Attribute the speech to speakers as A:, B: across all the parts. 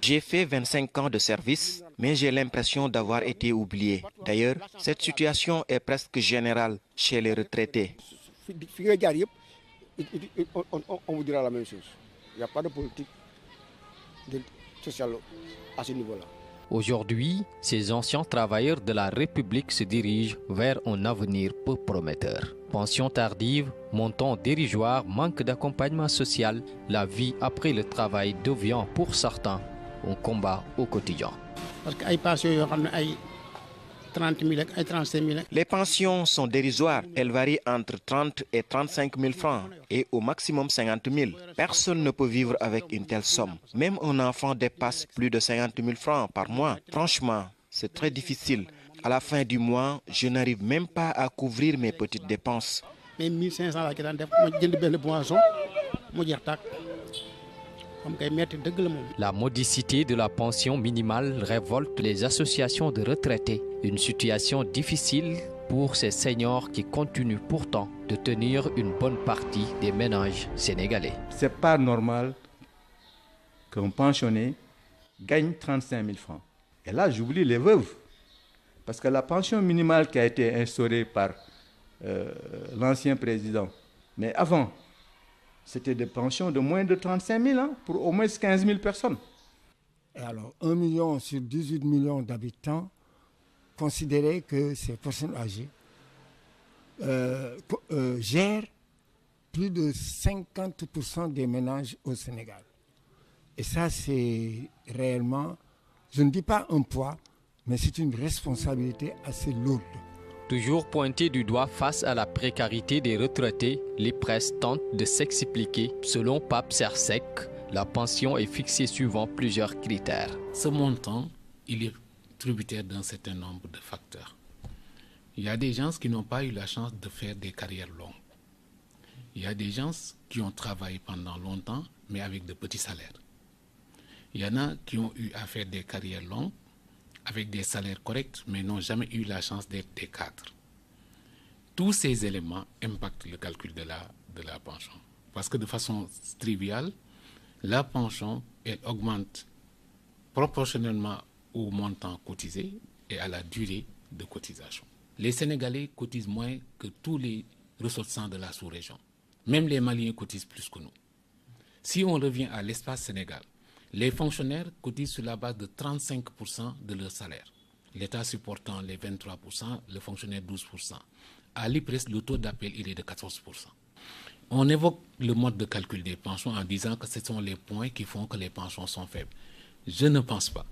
A: J'ai fait 25 ans de service, mais j'ai l'impression d'avoir été oublié. D'ailleurs, cette situation est presque générale chez les retraités.
B: On vous dira la même chose. Il n'y a pas de politique sociale à ce niveau-là.
C: Aujourd'hui, ces anciens travailleurs de la République se dirigent vers un avenir peu prometteur. Pension tardive, montant dérisoire, manque d'accompagnement social, la vie après le travail devient pour certains un combat au quotidien.
B: Parce que les pensions, 30 000 et 35 000.
A: Les pensions sont dérisoires. Elles varient entre 30 et 35 000 francs et au maximum 50 000. Personne ne peut vivre avec une telle somme. Même un enfant dépasse plus de 50 000 francs par mois. Franchement, c'est très difficile. À la fin du mois, je n'arrive même pas à couvrir mes petites dépenses.
B: Mais 1500 là,
C: la modicité de la pension minimale révolte les associations de retraités. Une situation difficile pour ces seniors qui continuent pourtant de tenir une bonne partie des ménages sénégalais.
D: Ce n'est pas normal qu'un pensionné gagne 35 000 francs. Et là, j'oublie les veuves. Parce que la pension minimale qui a été instaurée par l'ancien président, mais avant, c'était des pensions de moins de 35 000 pour au moins 15 000 personnes.
E: Et alors, 1 million sur 18 millions d'habitants considéraient que ces personnes âgées gèrent plus de 50% des ménages au Sénégal. Et ça, c'est réellement, je ne dis pas un poids, mais c'est une responsabilité assez lourde.
C: Toujours pointé du doigt face à la précarité des retraités, l'IPRES tente de s'expliquer. Selon Pape Sersec, la pension est fixée suivant plusieurs critères.
F: Ce montant, il est tributaire d'un certain nombre de facteurs. Il y a des gens qui n'ont pas eu la chance de faire des carrières longues. Il y a des gens qui ont travaillé pendant longtemps, mais avec de petits salaires. Il y en a qui ont eu à faire des carrières longues, avec des salaires corrects, mais n'ont jamais eu la chance d'être des cadres. Tous ces éléments impactent le calcul de la pension. Parce que de façon triviale, la pension, elle augmente proportionnellement au montant cotisé et à la durée de cotisation. Les Sénégalais cotisent moins que tous les ressortissants de la sous-région. Même les Maliens cotisent plus que nous. Si on revient à l'espace Sénégal, les fonctionnaires cotisent sur la base de 35% de leur salaire. L'État supportant les 23%, le fonctionnaire 12%. À l'IPRES, le taux d'appel il est de 14%. On évoque le mode de calcul des pensions en disant que ce sont les points qui font que les pensions sont faibles. Je ne pense pas.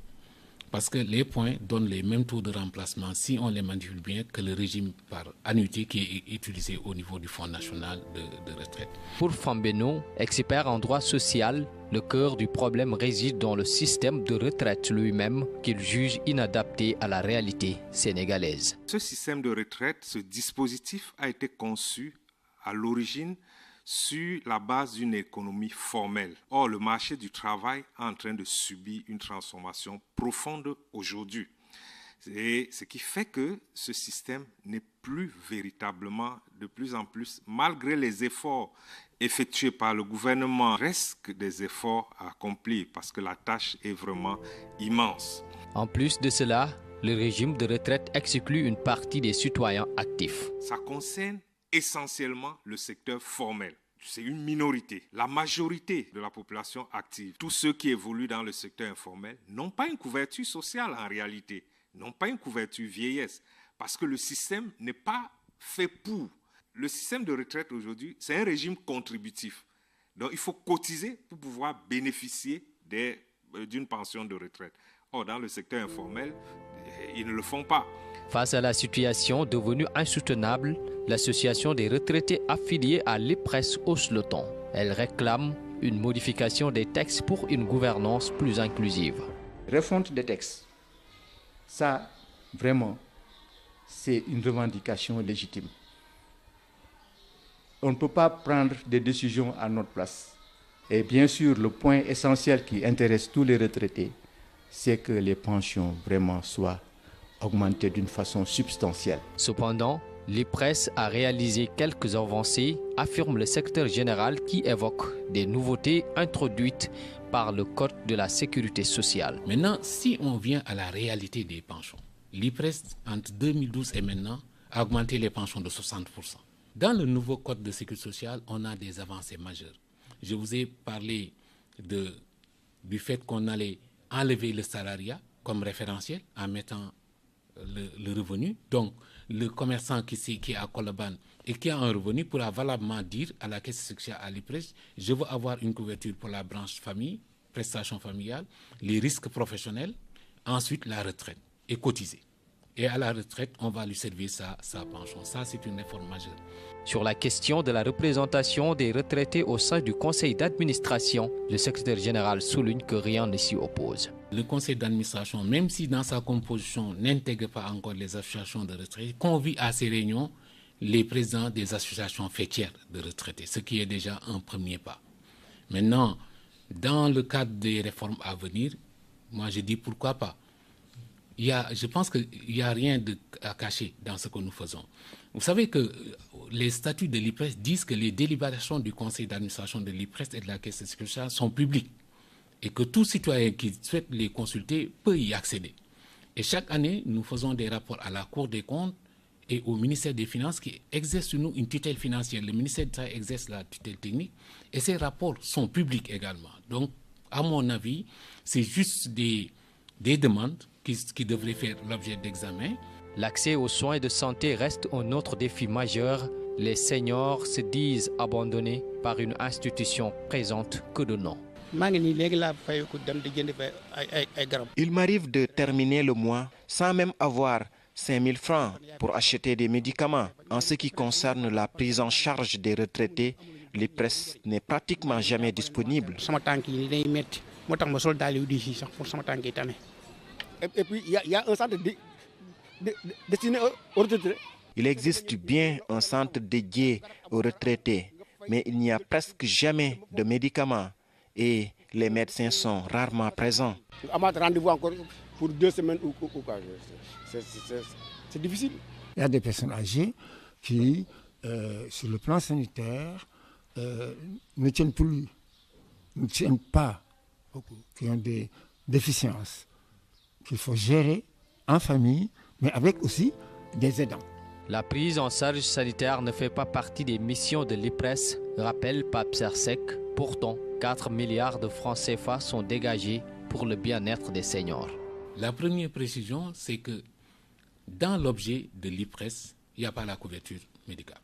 F: Parce que les points donnent les mêmes taux de remplacement si on les manipule bien que le régime par annuité qui est utilisé au niveau du Fonds national de retraite.
C: Pour Fambeno, expert en droit social, le cœur du problème réside dans le système de retraite lui-même qu'il juge inadapté à la réalité sénégalaise.
G: Ce système de retraite, ce dispositif a été conçu à l'origine sur la base d'une économie formelle. Or, le marché du travail est en train de subir une transformation profonde aujourd'hui. Et ce qui fait que ce système n'est plus véritablement, de plus en plus, malgré les efforts effectués par le gouvernement, reste que des efforts à accomplir parce que la tâche est vraiment immense.
C: En plus de cela, le régime de retraite exclut une partie des citoyens actifs.
G: Ça concerne essentiellement le secteur formel. C'est une minorité. La majorité de la population active, tous ceux qui évoluent dans le secteur informel, n'ont pas une couverture sociale en réalité, n'ont pas une couverture vieillesse, parce que le système n'est pas fait pour. Le système de retraite aujourd'hui, c'est un régime contributif. Donc il faut cotiser pour pouvoir bénéficier d'une pension de retraite. Or, dans le secteur informel, ils ne le font pas.
C: Face à la situation devenue insoutenable, l'association des retraités affiliés à l'IPRES hausse le ton. Elle réclame une modification des textes pour une gouvernance plus inclusive.
D: Refonte des textes, ça, vraiment, c'est une revendication légitime. On ne peut pas prendre des décisions à notre place. Et bien sûr, le point essentiel qui intéresse tous les retraités, c'est que les pensions vraiment soient augmentées d'une façon substantielle.
C: Cependant, l'IPRES a réalisé quelques avancées, affirme le secrétaire général qui évoque des nouveautés introduites par le Code de la sécurité sociale.
F: Maintenant, si on vient à la réalité des pensions, l'IPRES, entre 2012 et maintenant, a augmenté les pensions de 60%. Dans le nouveau Code de sécurité sociale, on a des avancées majeures. Je vous ai parlé du fait qu'on allait enlever le salariat comme référentiel en mettant le revenu. Donc, le commerçant qui est à Colobane et qui a un revenu pourra valablement dire à la caisse sociale à l'IPRES, je veux avoir une couverture pour la branche famille, prestations familiales, les risques professionnels, ensuite la retraite et cotiser. Et à la retraite, on va lui servir sa pension. Ça, c'est une réforme majeure.
C: Sur la question de la représentation des retraités au sein du conseil d'administration, le secrétaire général souligne que rien ne s'y oppose.
F: Le conseil d'administration, même si dans sa composition n'intègre pas encore les associations de retraités, convie à ces réunions les présidents des associations fêtières de retraités, ce qui est déjà un premier pas. Maintenant, dans le cadre des réformes à venir, moi je dis pourquoi pas. Je pense qu'il n'y a rien à cacher dans ce que nous faisons. Vous savez que les statuts de l'IPRES disent que les délibérations du conseil d'administration de l'IPRES et de la Caisse de sécurité sociale sont publiques et que tout citoyen qui souhaite les consulter peut y accéder. Et chaque année, nous faisons des rapports à la Cour des comptes et au ministère des Finances qui exerce sur nous une tutelle financière. Le ministère du Travail exerce la tutelle technique et ces rapports sont publics également. Donc, à mon avis, c'est juste des demandes qui devraient faire l'objet d'examen.
C: L'accès aux soins de santé reste un autre défi majeur. Les seniors se disent abandonnés par une institution présente que de nom.
A: Il m'arrive de terminer le mois sans même avoir 5 000 francs pour acheter des médicaments. En ce qui concerne la prise en charge des retraités, l'IPRES n'est pratiquement jamais disponible.
B: Et puis, il y a un centre destiné aux retraités.
A: Il existe bien un centre dédié aux retraités, mais il n'y a presque jamais de médicaments et les médecins sont rarement présents.
B: Avoir rendez-vous encore pour 2 semaines ou quoi, c'est difficile.
E: Il y a des personnes âgées qui, sur le plan sanitaire, ne tiennent plus, ne tiennent pas beaucoup, qui ont des déficiences qu'il faut gérer en famille, mais avec aussi des aidants.
C: La prise en charge sanitaire ne fait pas partie des missions de l'IPRES, rappelle Pape Sersec. Pourtant, 4 milliards de francs CFA sont dégagés pour le bien-être des seniors.
F: La première précision, c'est que dans l'objet de l'IPRES, il n'y a pas la couverture médicale.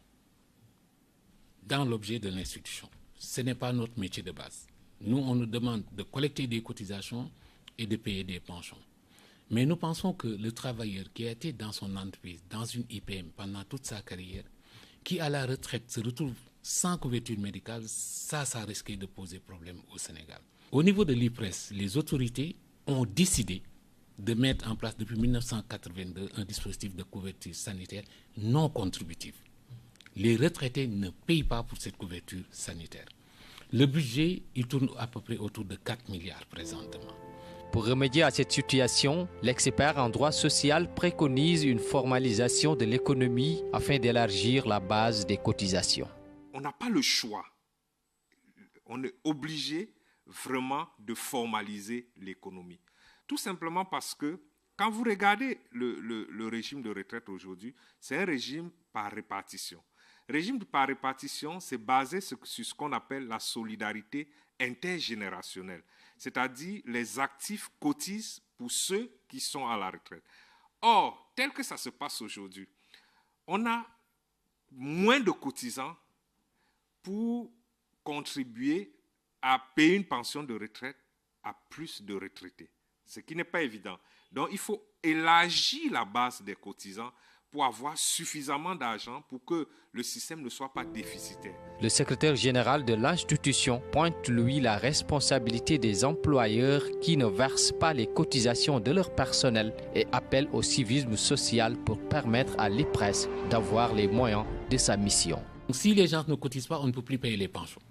F: Dans l'objet de l'institution. Ce n'est pas notre métier de base. Nous, on nous demande de collecter des cotisations et de payer des pensions. Mais nous pensons que le travailleur qui a été dans son entreprise, dans une IPM pendant toute sa carrière, qui à la retraite se retrouve sans couverture médicale, ça risque de poser problème au Sénégal. Au niveau de l'IPRES, les autorités ont décidé de mettre en place depuis 1982 un dispositif de couverture sanitaire non contributif. Les retraités ne payent pas pour cette couverture sanitaire. Le budget, il tourne à peu près autour de 4 milliards présentement.
C: Pour remédier à cette situation, l'expert en droit social préconise une formalisation de l'économie afin d'élargir la base des cotisations.
G: On n'a pas le choix. On est obligé vraiment de formaliser l'économie. Tout simplement parce que quand vous regardez le régime de retraite aujourd'hui, c'est un régime par répartition. Le régime par répartition, c'est basé sur ce qu'on appelle la solidarité intergénérationnelle. C'est-à-dire les actifs cotisent pour ceux qui sont à la retraite. Or, tel que ça se passe aujourd'hui, on a moins de cotisants pour contribuer à payer une pension de retraite à plus de retraités, ce qui n'est pas évident. Donc, il faut élargir la base des cotisants pour avoir suffisamment d'argent pour que le système ne soit pas déficitaire.
C: Le secrétaire général de l'institution pointe, lui, la responsabilité des employeurs qui ne versent pas les cotisations de leur personnel et appelle au civisme social pour permettre à l'IPRES d'avoir les moyens de sa mission.
F: Si les gens ne cotisent pas, on ne peut plus payer les pensions.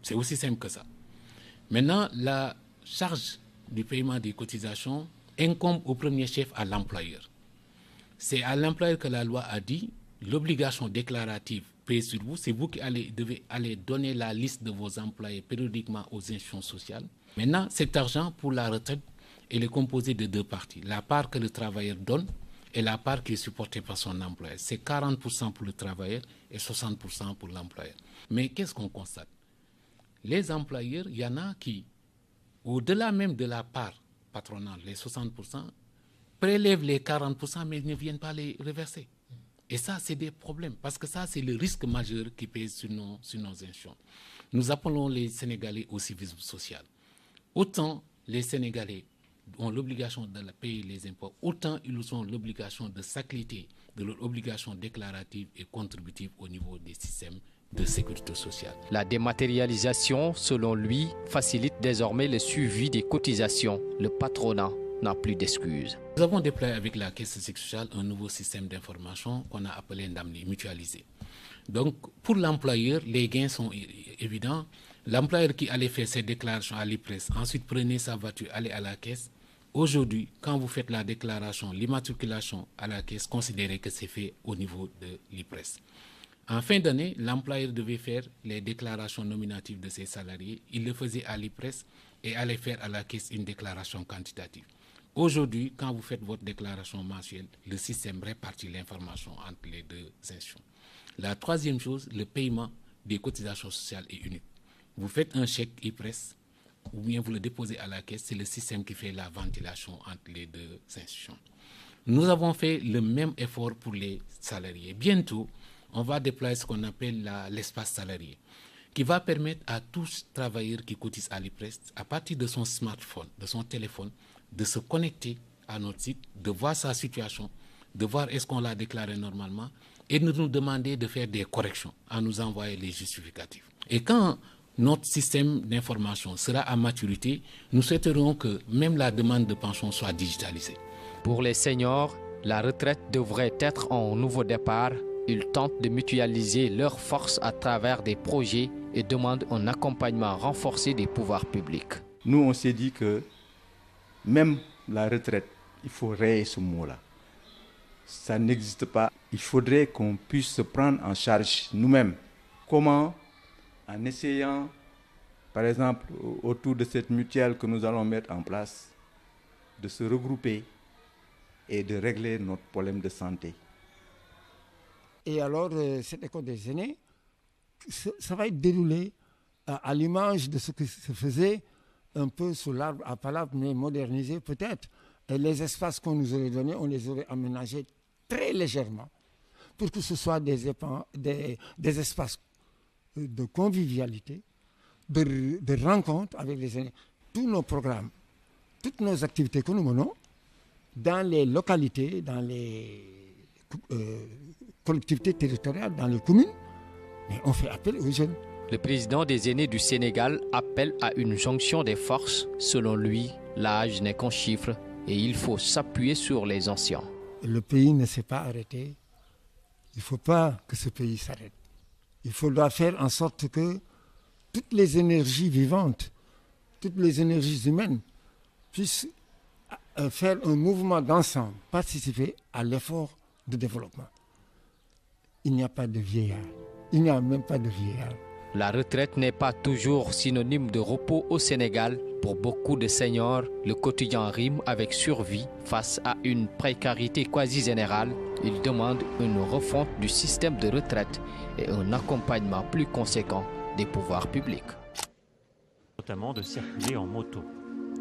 F: C'est aussi simple que ça. Maintenant, la charge du paiement des cotisations incombe au premier chef à l'employeur. C'est à l'employeur que la loi a dit, l'obligation déclarative pèse sur vous, c'est vous qui devez aller donner la liste de vos employés périodiquement aux institutions sociales Maintenant, cet argent pour la retraite, il est composé de deux parties. La part que le travailleur donne et la part qui est supportée par son employeur. C'est 40% pour le travailleur et 60% pour l'employeur. Mais qu'est-ce qu'on constate? Les employeurs, il y en a qui, au-delà même de la part patronale, les 60%, prélèvent les 40% mais ne viennent pas les reverser. Et ça, c'est des problèmes, parce que ça, c'est le risque majeur qui pèse sur nos institutions. Nous appelons les Sénégalais au civisme social. Autant les Sénégalais ont l'obligation de payer les impôts, autant ils ont l'obligation de s'acquitter de leurs obligations déclaratives et contributives au niveau des systèmes de sécurité sociale.
C: La dématérialisation, selon lui, facilite désormais le suivi des cotisations. Le patronat n'a plus d'excuses.
F: Nous avons déployé avec la Caisse de sécurité sociale un nouveau système d'information qu'on a appelé Ndamni, mutualisé. Donc, pour l'employeur, les gains sont évidents. L'employeur qui allait faire ses déclarations à l'IPRES, ensuite prenait sa voiture, allait à la caisse. Aujourd'hui, quand vous faites la déclaration, l'immatriculation à la caisse, considérez que c'est fait au niveau de l'IPRES. En fin d'année, l'employeur devait faire les déclarations nominatives de ses salariés. Il le faisait à l'IPRES et allait faire à la caisse une déclaration quantitative. Aujourd'hui, quand vous faites votre déclaration mensuelle, le système répartit l'information entre les deux institutions. La troisième chose, le paiement des cotisations sociales est unique. Vous faites un chèque IPRES ou bien vous le déposez à la caisse, c'est le système qui fait la ventilation entre les deux institutions. Nous avons fait le même effort pour les salariés. Bientôt, on va déployer ce qu'on appelle l'espace salarié, qui va permettre à tous travailleurs qui cotisent à l'IPRES, à partir de son smartphone, de son téléphone, de se connecter à notre site, de voir sa situation, de voir est-ce qu'on l'a déclaré normalement et de nous demander de faire des corrections, à nous envoyer les justificatifs. Et quand notre système d'information sera à maturité, nous souhaiterons que même la demande de pension soit digitalisée.
C: Pour les seniors, la retraite devrait être un nouveau départ. Ils tentent de mutualiser leurs forces à travers des projets et demandent un accompagnement renforcé des pouvoirs publics.
D: Nous, on s'est dit que même la retraite, il faut rayer ce mot-là. Ça n'existe pas. Il faudrait qu'on puisse se prendre en charge nous-mêmes. Comment? En essayant, par exemple, autour de cette mutuelle que nous allons mettre en place, de se regrouper et de régler notre problème de santé.
E: Et alors, cette école des aînés, ça va être déroulé à l'image de ce que se faisait un peu sous l'arbre à palabre, mais modernisé peut-être. Et les espaces qu'on nous aurait donnés, on les aurait aménagés très légèrement pour que ce soit des espaces de convivialité, de rencontres avec les aînés. Tous nos programmes, toutes nos activités que nous menons, dans les localités, dans les collectivités territoriales, dans les communes, mais on fait appel aux jeunes.
C: Le président des aînés du Sénégal appelle à une jonction des forces. Selon lui, l'âge n'est qu'un chiffre et il faut s'appuyer sur les anciens.
E: Le pays ne s'est pas arrêté. Il ne faut pas que ce pays s'arrête. Il faudra faire en sorte que toutes les énergies vivantes, toutes les énergies humaines puissent faire un mouvement d'ensemble, participer à l'effort de développement. Il n'y a pas de vieillard. Il n'y a même pas de vieillard.
C: La retraite n'est pas toujours synonyme de repos au Sénégal. Pour beaucoup de seniors, le quotidien rime avec survie face à une précarité quasi générale. Ils demandent une refonte du système de retraite et un accompagnement plus conséquent des pouvoirs publics.
H: Notamment de circuler en moto.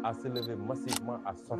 I: À se lever massivement à sortir.